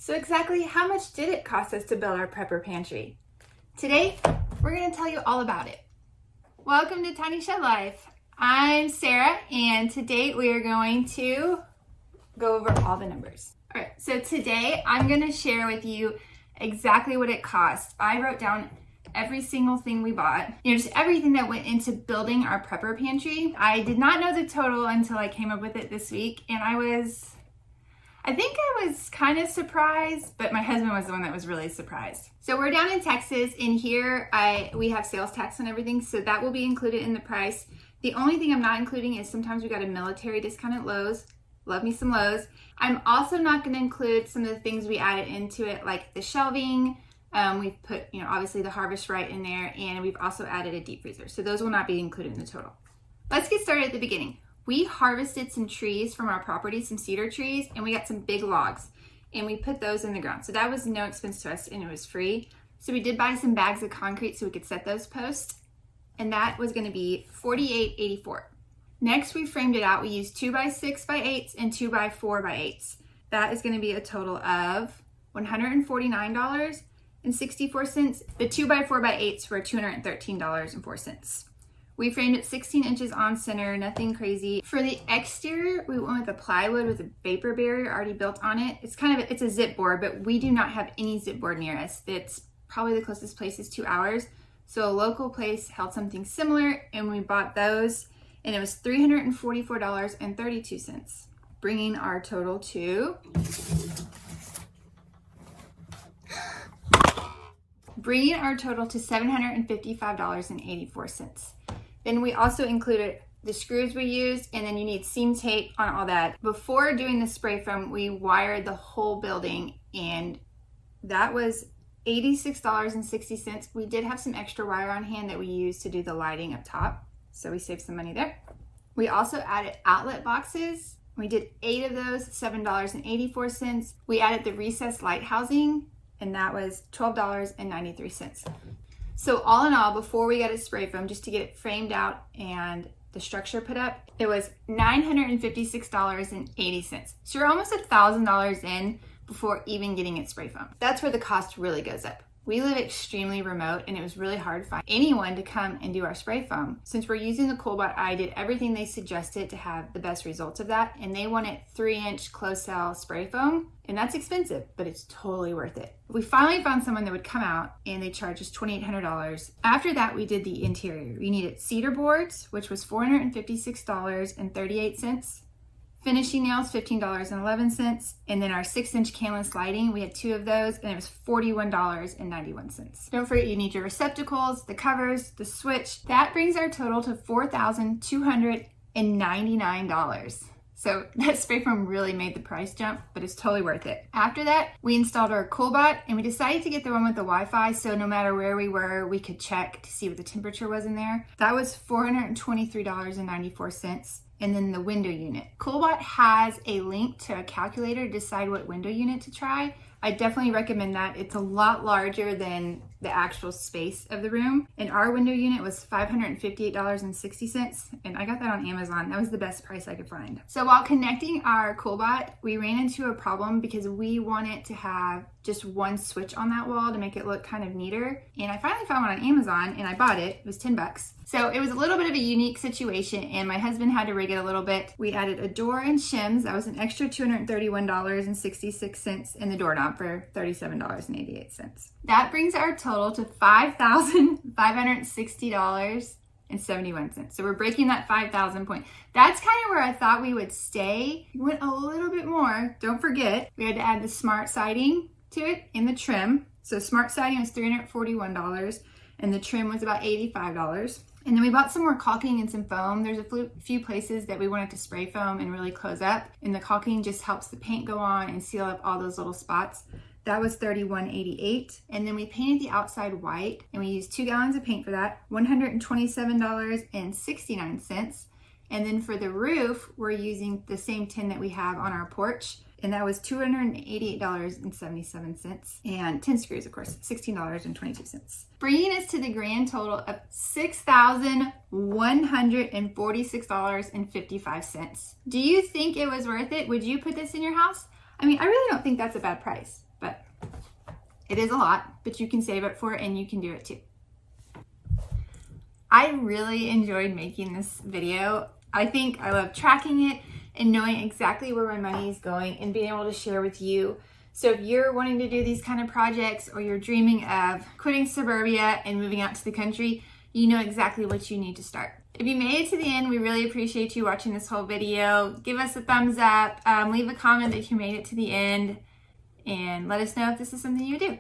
So exactly how much did it cost us to build our prepper pantry? Today, we're going to tell you all about it. Welcome to Tiny Shed Life. I'm Sarah, and today we are going to go over all the numbers. All right, so today I'm going to share with you exactly what it cost. I wrote down every single thing we bought, just everything that went into building our prepper pantry. I did not know the total until I came up with it this week, and I think I was kind of surprised, but my husband was the one that was really surprised. So we're down in Texas, and here we have sales tax and everything, so that will be included in the price. The only thing I'm not including is sometimes we got a military discount at Lowe's. Love me some Lowe's. I'm also not going to include some of the things we added into it, like the shelving. We've put, obviously the harvest right in there, and we've also added a deep freezer. So those will not be included in the total. Let's get started at the beginning. We harvested some trees from our property, some cedar trees, and we got some big logs, and we put those in the ground. So that was no expense to us, and it was free. So we did buy some bags of concrete so we could set those posts, and that was going to be $48.84. Next, we framed it out. We used 2x6x8s and 2x4x8s. That is going to be a total of $149.64. The 2x4x8s were $213.04. We framed it 16 inches on center, nothing crazy. For the exterior, we went with a plywood with a vapor barrier already built on it. It's a zip board, but we do not have any zip board near us. It's probably the closest place is 2 hours. So a local place held something similar, and we bought those, and it was $344.32, bringing our total to $755.84. Then we also included the screws we used, and then you need seam tape on all that. Before doing the spray foam, we wired the whole building, and that was $86.60. We did have some extra wire on hand that we used to do the lighting up top, so we saved some money there. We also added outlet boxes. We did 8 of those, $7.84. We added the recessed light housing, and that was $12.93. So all in all, before we got a spray foam, just to get it framed out and the structure put up, it was $956.80. So you're almost $1,000 in before even getting it spray foam. That's where the cost really goes up. We live extremely remote, and it was really hard to find anyone to come and do our spray foam. Since we're using the CoolBot, I did everything they suggested to have the best results of that, and they wanted 3-inch closed cell spray foam, and that's expensive, but it's totally worth it. We finally found someone that would come out, and they charged us $2,800. After that, we did the interior. We needed cedar boards, which was $456.38. Finishing nails, $15.11, and then our 6-inch canvas lighting, we had 2 of those, and it was $41.91. Don't forget you need your receptacles, the covers, the switch. That brings our total to $4,299. So that spray foam really made the price jump, but it's totally worth it. After that, we installed our CoolBot, and we decided to get the one with the Wi-Fi, so no matter where we were, we could check to see what the temperature was in there. That was $423.94. And then the window unit. CoolBot has a link to a calculator to decide what window unit to try. I definitely recommend that. It's a lot larger than the actual space of the room. And our window unit was $558.60, and I got that on Amazon. That was the best price I could find. So while connecting our CoolBot, we ran into a problem because we wanted to have just one switch on that wall to make it look kind of neater. And I finally found one on Amazon, and I bought it. It was $10. So it was a little bit of a unique situation, and my husband had to rig it a little bit. We added a door and shims. That was an extra $231.66, and the doorknob for $37.88. That brings our total to $5,560.71. So we're breaking that 5,000 point. That's kind of where I thought we would stay. We went a little bit more. Don't forget, we had to add the smart siding to it in the trim. So smart siding was $341, and the trim was about $85. And then we bought some more caulking and some foam. There's a few places that we wanted to spray foam and really close up, and the caulking just helps the paint go on and seal up all those little spots. That was $31.88. And then we painted the outside white, and we used 2 gallons of paint for that, $127.69. And then for the roof, we're using the same tin that we have on our porch, and that was $288.77. And 10 screws, of course, $16.22. Bringing us to the grand total of $6,146.55. Do you think it was worth it? Would you put this in your house? I mean, I really don't think that's a bad price, It is a lot, but you can save up for it and you can do it too. I really enjoyed making this video. I think I love tracking it and knowing exactly where my money is going and being able to share with you. So if you're wanting to do these kind of projects or you're dreaming of quitting suburbia and moving out to the country, you know exactly what you need to start. If you made it to the end, we really appreciate you watching this whole video. Give us a thumbs up, leave a comment if you made it to the end, and let us know if this is something you do.